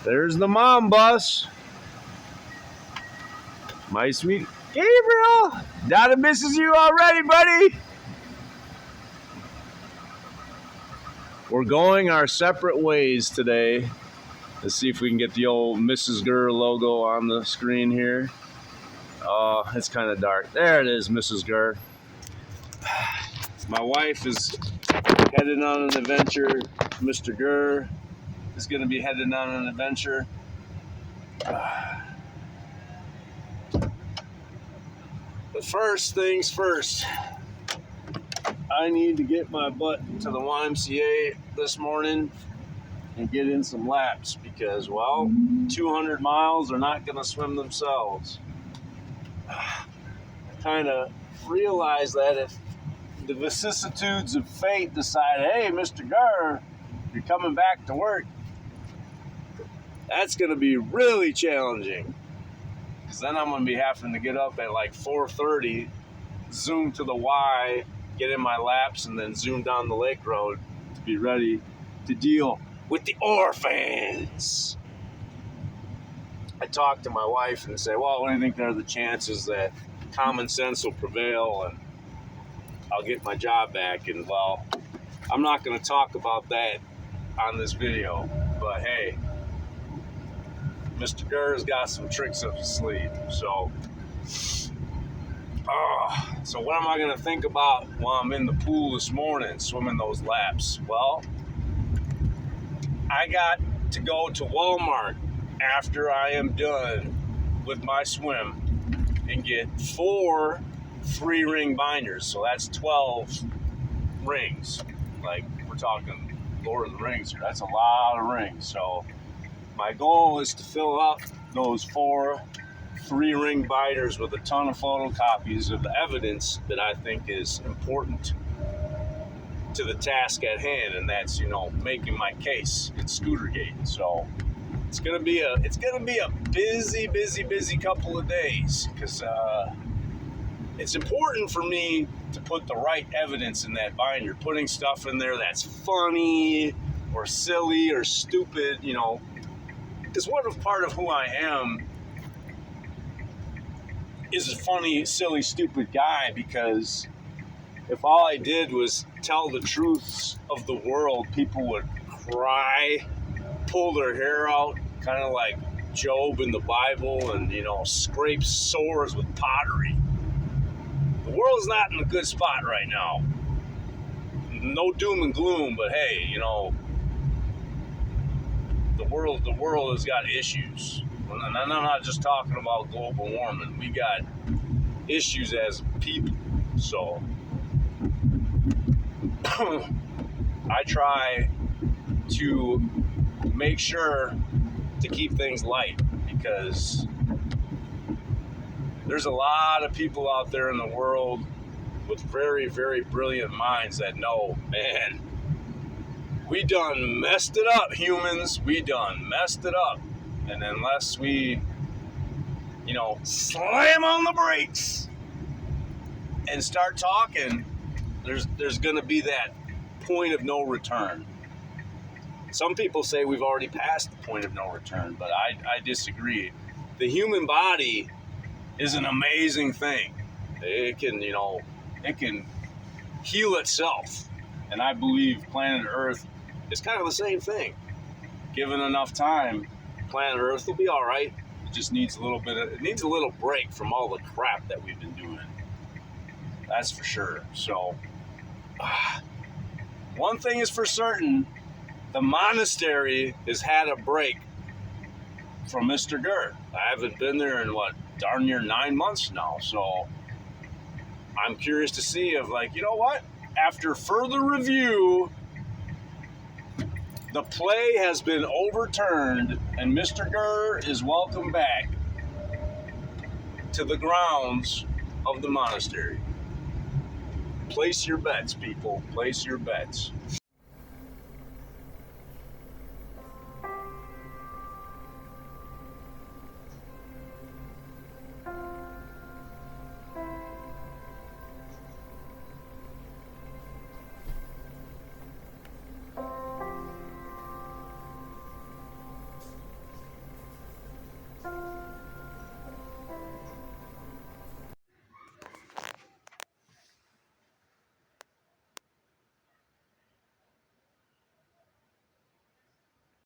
There's the mom bus. My sweet Gabriel. Dada misses you already, buddy. We're going our separate ways today. Let's see if we can get the old Mrgrrr logo on the screen here. Oh, it's kind of dark. There it is, Mrgrrr. My wife is headed on an adventure. Mrgrrr is going to be headed on an adventure. But first things first, I need to get my butt to the YMCA this morning and get in some laps because, well, 200 miles are not going to swim themselves. I kind of realize that if the vicissitudes of fate decide, hey, Mrgrrr, you're coming back to work, that's going to be really challenging. Because then I'm going to be having to get up at like 4:30, zoom to the Y, get in my laps, and then zoom down the lake road to be ready to deal with the orphans. I talked to my wife and say, well, what do you think are the chances that common sense will prevail and I'll get my job back? And, well, I'm not going to talk about that on this video, but hey, Mrgrrr's got some tricks up his sleeve. So what am I going to think about while I'm in the pool this morning swimming those laps? Well, I got to go to Walmart after I am done with my swim and get 4 3-ring binders. So that's 12 rings. Like, we're talking Lord of the Rings here. That's a lot of rings. So my goal is to fill up those 4 3-ring binders with a ton of photocopies of the evidence that I think is important to the task at hand, and that's, making my case in Scootergate. So it's gonna be a busy couple of days because it's important for me to put the right evidence in that binder. Putting stuff in there that's funny or silly or stupid, because what if part of who I am is a funny, silly, stupid guy? Because if all I did was tell the truths of the world, people would cry, pull their hair out, kind of like Job in the Bible, and, scrape sores with pottery. The world's not in a good spot right now. No doom and gloom, but hey, the world has got issues. And I'm not just talking about global warming. We got issues as people. So I try to make sure to keep things light because there's a lot of people out there in the world with very, very brilliant minds that know, man, we done messed it up, humans. We done messed it up. And unless we, slam on the brakes and start talking, there's going to be that point of no return. Some people say we've already passed the point of no return, but I disagree. The human body is an amazing thing. It can heal itself. And I believe planet Earth is kind of the same thing. Given enough time, planet Earth will be all right. It just needs a little break from all the crap that we've been doing. That's for sure. So, one thing is for certain, the monastery has had a break from Mrgrrr. I haven't been there in darn near 9 months now. So, I'm curious to see if, after further review, the play has been overturned and Mrgrrr is welcome back to the grounds of the monastery. Place your bets, people. Place your bets.